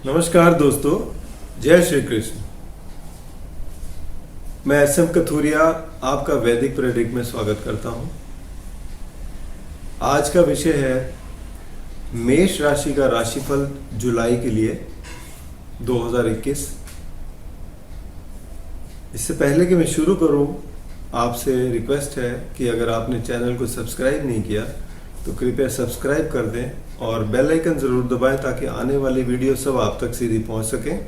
नमस्कार दोस्तों, जय श्री कृष्ण। मैं एस.एम. कथूरिया आपका वैदिक प्रेडिक्ट में स्वागत करता हूं। आज का विषय है मेष राशि का राशिफल जुलाई के लिए 2021। इससे पहले कि मैं शुरू करूं, आपसे रिक्वेस्ट है कि अगर आपने चैनल को सब्सक्राइब नहीं किया तो कृपया सब्सक्राइब कर दें और बेल आइकन ज़रूर दबाएं ताकि आने वाली वीडियो सब आप तक सीधी पहुंच सकें।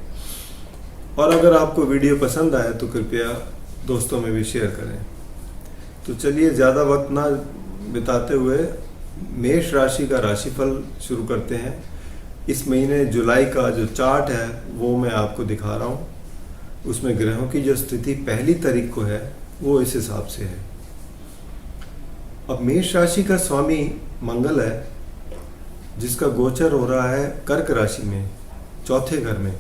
और अगर आपको वीडियो पसंद आए तो कृपया दोस्तों में भी शेयर करें। तो चलिए ज़्यादा वक्त ना बिताते हुए मेष राशि का राशिफल शुरू करते हैं। इस महीने जुलाई का जो चार्ट है वो मैं आपको दिखा रहा हूँ। उसमें ग्रहों की जो स्थिति पहली तारीख को है वो इस हिसाब से है। अब मेष राशि का स्वामी मंगल है, जिसका गोचर हो रहा है कर्क राशि में, चौथे घर में।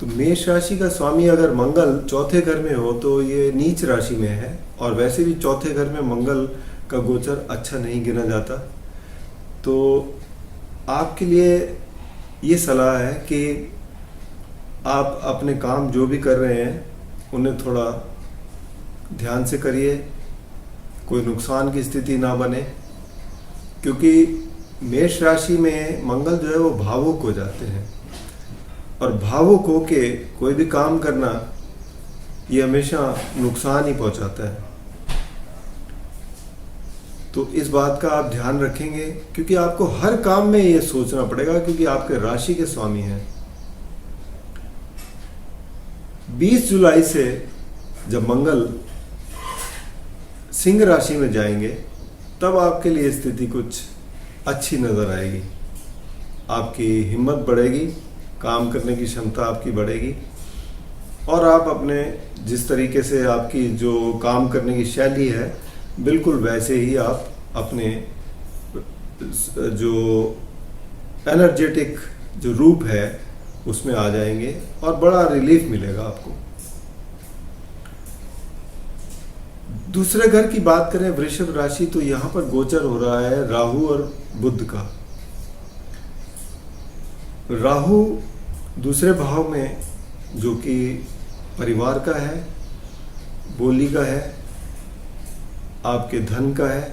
तो मेष राशि का स्वामी अगर मंगल चौथे घर में हो तो ये नीच राशि में है, और वैसे भी चौथे घर में मंगल का गोचर अच्छा नहीं गिना जाता। तो आपके लिए ये सलाह है कि आप अपने काम जो भी कर रहे हैं उन्हें थोड़ा ध्यान से करिए, कोई नुकसान की स्थिति ना बने, क्योंकि मेष राशि में मंगल जो है वो भावुक हो जाते हैं, और भावुक होके कोई भी काम करना ये हमेशा नुकसान ही पहुंचाता है। तो इस बात का आप ध्यान रखेंगे, क्योंकि आपको हर काम में ये सोचना पड़ेगा, क्योंकि आपके राशि के स्वामी हैं। 20 जुलाई से जब मंगल सिंह राशि में जाएंगे तब आपके लिए स्थिति कुछ अच्छी नज़र आएगी। आपकी हिम्मत बढ़ेगी, काम करने की क्षमता आपकी बढ़ेगी, और आप अपने जिस तरीके से आपकी जो काम करने की शैली है बिल्कुल वैसे ही आप अपने जो एनर्जेटिक जो रूप है उसमें आ जाएंगे और बड़ा रिलीफ मिलेगा आपको। दूसरे घर की बात करें वृषभ राशि, तो यहाँ पर गोचर हो रहा है राहु और बुध का। राहु दूसरे भाव में, जो कि परिवार का है, बोली का है, आपके धन का है।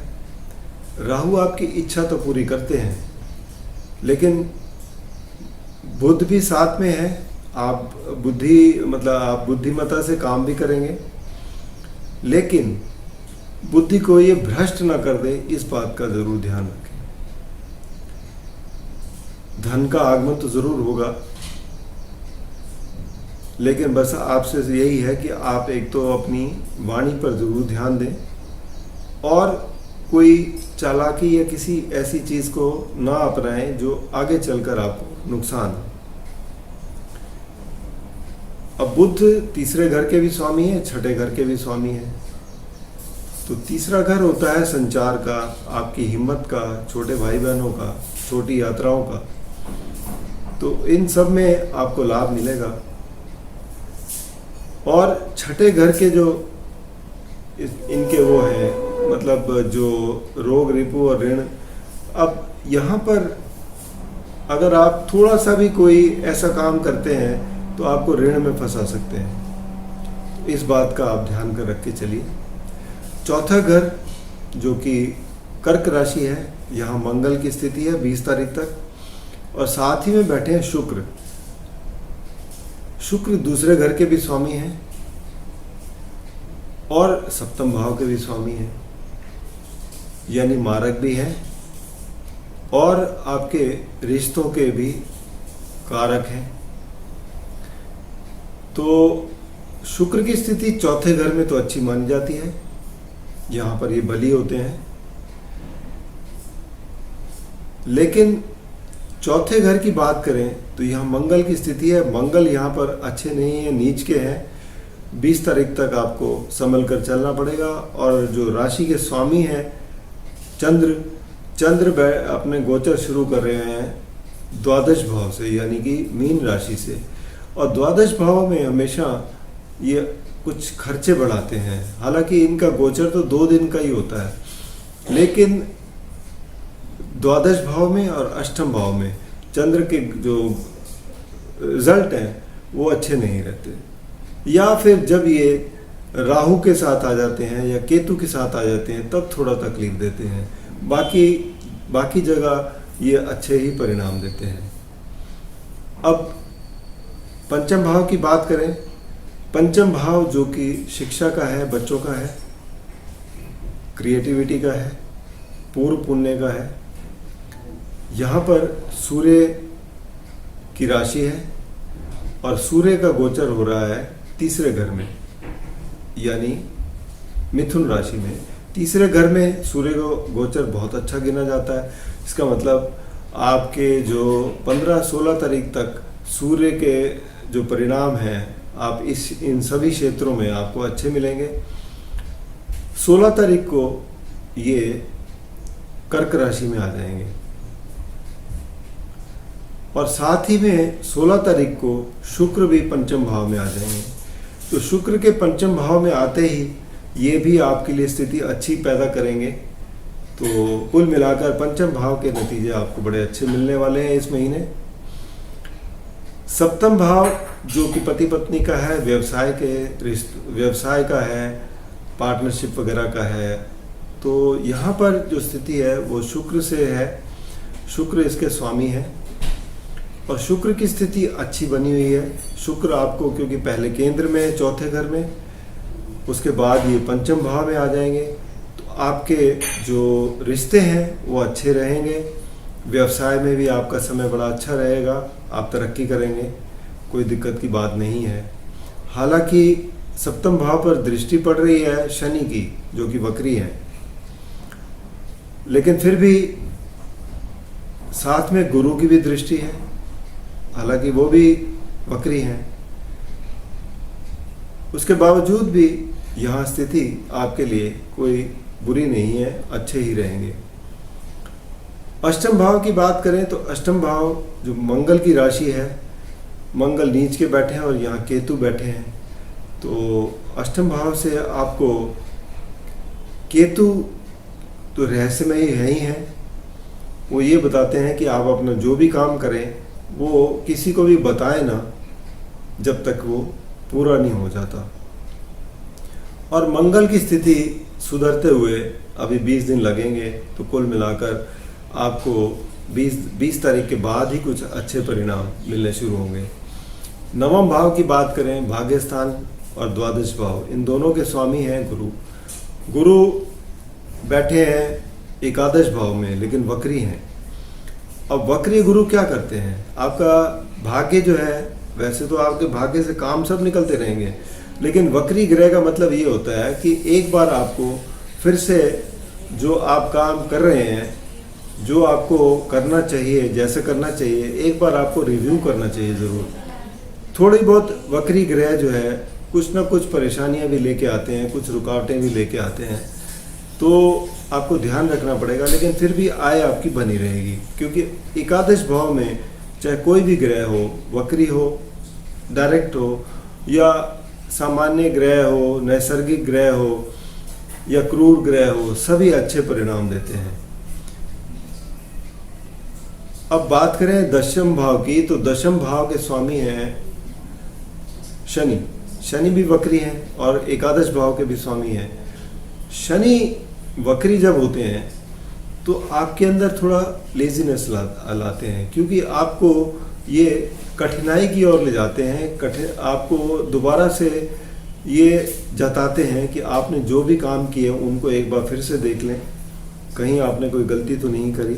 राहु आपकी इच्छा तो पूरी करते हैं, लेकिन बुध भी साथ में है। आप आप बुद्धिमत्ता से काम भी करेंगे, लेकिन बुद्धि को ये भ्रष्ट ना कर दे, इस बात का जरूर ध्यान रखें। धन का आगमन तो जरूर होगा, लेकिन बस आपसे यही है कि आप एक तो अपनी वाणी पर जरूर ध्यान दें, और कोई चालाकी या किसी ऐसी चीज को ना अपनाएं जो आगे चलकर आपको नुकसान हो। अब बुध तीसरे घर के भी स्वामी है, छठे घर के भी स्वामी है। तो तीसरा घर होता है संचार का, आपकी हिम्मत का, छोटे भाई बहनों का, छोटी यात्राओं का। तो इन सब में आपको लाभ मिलेगा। और छठे घर के जो इनके वो हैं, मतलब जो रोग रिपु और ऋण, अब यहाँ पर अगर आप थोड़ा सा भी कोई ऐसा काम करते हैं तो आपको ऋण में फंसा सकते हैं। इस बात का आप ध्यान कर रख के चलिए। चौथा घर जो कि कर्क राशि है, यहाँ मंगल की स्थिति है 20 तारीख तक, और साथ ही में बैठे हैं शुक्र। शुक्र दूसरे घर के भी स्वामी हैं और सप्तम भाव के भी स्वामी हैं, यानी मारक भी हैं और आपके रिश्तों के भी कारक हैं। तो शुक्र की स्थिति चौथे घर में तो अच्छी मानी जाती है, यहाँ पर ये बली होते हैं। लेकिन चौथे घर की बात करें तो यहाँ मंगल की स्थिति है। मंगल यहाँ पर अच्छे नहीं है, नीच के हैं। 20 तारीख तक आपको संभल कर चलना पड़ेगा। और जो राशि के स्वामी हैं चंद्र अपने गोचर शुरू कर रहे हैं द्वादश भाव से, यानी कि मीन राशि से। और द्वादश भाव में हमेशा ये कुछ खर्चे बढ़ाते हैं। हालांकि इनका गोचर तो 2 दिन का ही होता है, लेकिन द्वादश भाव में और अष्टम भाव में चंद्र के जो रिजल्ट हैं वो अच्छे नहीं रहते। या फिर जब ये राहु के साथ आ जाते हैं या केतु के साथ आ जाते हैं तब थोड़ा तकलीफ देते हैं, बाकी जगह ये अच्छे ही परिणाम देते हैं। अब पंचम भाव की बात करें, पंचम भाव जो कि शिक्षा का है, बच्चों का है, क्रिएटिविटी का है, पूर्व पुण्य का है। यहाँ पर सूर्य की राशि है और सूर्य का गोचर हो रहा है तीसरे घर में, यानी मिथुन राशि में। तीसरे घर में सूर्य का गोचर बहुत अच्छा गिना जाता है। इसका मतलब आपके जो 15-16 तारीख तक सूर्य के जो परिणाम हैं आप इन सभी क्षेत्रों में आपको अच्छे मिलेंगे। 16 तारीख को ये कर्क राशि में आ जाएंगे और साथ ही में 16 तारीख को शुक्र भी पंचम भाव में आ जाएंगे। तो शुक्र के पंचम भाव में आते ही ये भी आपके लिए स्थिति अच्छी पैदा करेंगे। तो कुल मिलाकर पंचम भाव के नतीजे आपको बड़े अच्छे मिलने वाले हैं इस महीने। सप्तम भाव जो कि पति पत्नी का है, व्यवसाय का है, पार्टनरशिप वगैरह का है, तो यहाँ पर जो स्थिति है वो शुक्र से है। शुक्र इसके स्वामी है और शुक्र की स्थिति अच्छी बनी हुई है। शुक्र आपको क्योंकि पहले केंद्र में है, चौथे घर में, उसके बाद ये पंचम भाव में आ जाएंगे, तो आपके जो रिश्ते हैं वो अच्छे रहेंगे। व्यवसाय में भी आपका समय बड़ा अच्छा रहेगा, आप तरक्की करेंगे, कोई दिक्कत की बात नहीं है। हालांकि सप्तम भाव पर दृष्टि पड़ रही है शनि की, जो कि वक्री है, लेकिन फिर भी साथ में गुरु की भी दृष्टि है, हालांकि वो भी वक्री हैं। उसके बावजूद भी यहाँ स्थिति आपके लिए कोई बुरी नहीं है, अच्छे ही रहेंगे। अष्टम भाव की बात करें तो अष्टम भाव जो मंगल की राशि है, मंगल नीच के बैठे हैं और यहाँ केतु बैठे हैं। तो अष्टम भाव से आपको केतु तो रहस्यमय है ही है। वो ये बताते हैं कि आप अपना जो भी काम करें वो किसी को भी बताएं ना जब तक वो पूरा नहीं हो जाता। और मंगल की स्थिति सुधरते हुए अभी 20 दिन लगेंगे, तो कुल मिलाकर आपको 20 तारीख के बाद ही कुछ अच्छे परिणाम मिलने शुरू होंगे। नवम भाव की बात करें, भाग्यस्थान और द्वादश भाव, इन दोनों के स्वामी हैं गुरु। गुरु बैठे हैं एकादश भाव में, लेकिन वक्री हैं। अब वक्री गुरु क्या करते हैं, आपका भाग्य जो है, वैसे तो आपके भाग्य से काम सब निकलते रहेंगे, लेकिन वक्री ग्रह का मतलब ये होता है कि एक बार आपको फिर से जो आप काम कर रहे हैं, जो आपको करना चाहिए, जैसे करना चाहिए, एक बार आपको रिव्यू करना चाहिए ज़रूर। थोड़ी बहुत वक्री ग्रह जो है कुछ ना कुछ परेशानियां भी लेके आते हैं, कुछ रुकावटें भी लेके आते हैं, तो आपको ध्यान रखना पड़ेगा, लेकिन फिर भी आय आपकी बनी रहेगी। क्योंकि एकादश भाव में चाहे कोई भी ग्रह हो, वक्री हो, डायरेक्ट हो, या सामान्य ग्रह हो, नैसर्गिक ग्रह हो या क्रूर ग्रह हो, सभी अच्छे परिणाम देते हैं। अब बात करें दशम भाव की, तो दशम भाव के स्वामी हैं शनि। शनि भी वक्री हैं और एकादश भाव के भी स्वामी हैं। शनि वक्री जब होते हैं तो आपके अंदर थोड़ा लेजीनेस लाते हैं, क्योंकि आपको ये कठिनाई की ओर ले जाते हैं। आपको दोबारा से ये जताते हैं कि आपने जो भी काम किए उनको एक बार फिर से देख लें, कहीं आपने कोई गलती तो नहीं करी।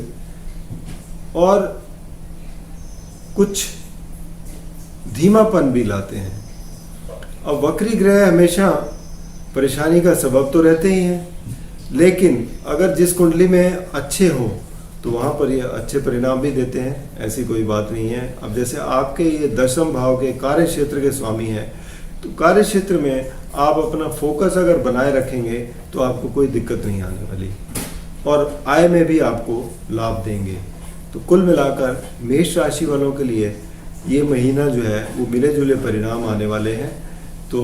और कुछ धीमापन भी लाते हैं। अब वक्री ग्रह हमेशा परेशानी का सबब तो रहते ही हैं, लेकिन अगर जिस कुंडली में अच्छे हो तो वहाँ पर ये अच्छे परिणाम भी देते हैं, ऐसी कोई बात नहीं है। अब जैसे आपके ये दशम भाव के कार्य क्षेत्र के स्वामी हैं, तो कार्य क्षेत्र में आप अपना फोकस अगर बनाए रखेंगे तो आपको कोई दिक्कत नहीं आने वाली, और आय में भी आपको लाभ देंगे। तो कुल मिलाकर मेष राशि वालों के लिए ये महीना जो है वो मिले जुले परिणाम आने वाले हैं। तो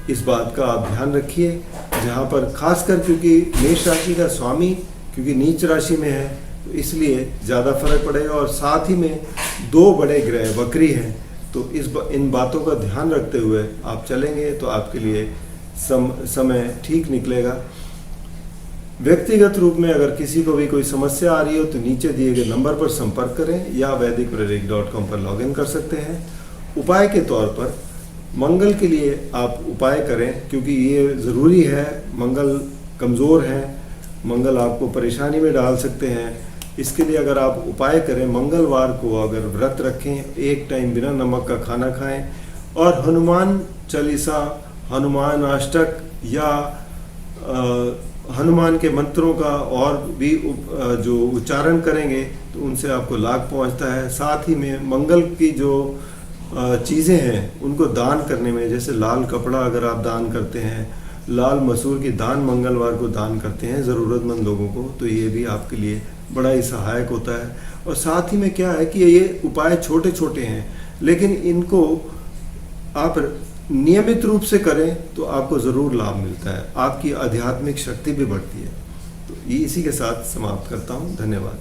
इस बात का आप ध्यान रखिए, जहाँ पर खासकर क्योंकि मेष राशि का स्वामी क्योंकि नीच राशि में है, तो इसलिए ज़्यादा फर्क पड़ेगा। और साथ ही में दो बड़े ग्रह वक्री हैं, तो इन बातों का ध्यान रखते हुए आप चलेंगे तो आपके लिए समय ठीक निकलेगा। व्यक्तिगत रूप में अगर किसी को भी कोई समस्या आ रही हो तो नीचे दिए गए नंबर पर संपर्क करें या vedicprarik.com पर लॉगिन कर सकते हैं। उपाय के तौर पर मंगल के लिए आप उपाय करें, क्योंकि ये ज़रूरी है। मंगल कमज़ोर है, मंगल आपको परेशानी में डाल सकते हैं। इसके लिए अगर आप उपाय करें, मंगलवार को अगर व्रत रखें, एक टाइम बिना नमक का खाना खाएं और हनुमान चालीसा, हनुमान अष्टक या हनुमान के मंत्रों का और भी जो उच्चारण करेंगे तो उनसे आपको लाभ पहुंचता है। साथ ही में मंगल की जो चीज़ें हैं उनको दान करने में, जैसे लाल कपड़ा अगर आप दान करते हैं, लाल मसूर की दान मंगलवार को दान करते हैं ज़रूरतमंद लोगों को, तो ये भी आपके लिए बड़ा ही सहायक होता है। और साथ ही में क्या है कि ये उपाय छोटे छोटे हैं, लेकिन इनको आप नियमित रूप से करें तो आपको ज़रूर लाभ मिलता है, आपकी आध्यात्मिक शक्ति भी बढ़ती है। तो इसी के साथ समाप्त करता हूँ। धन्यवाद।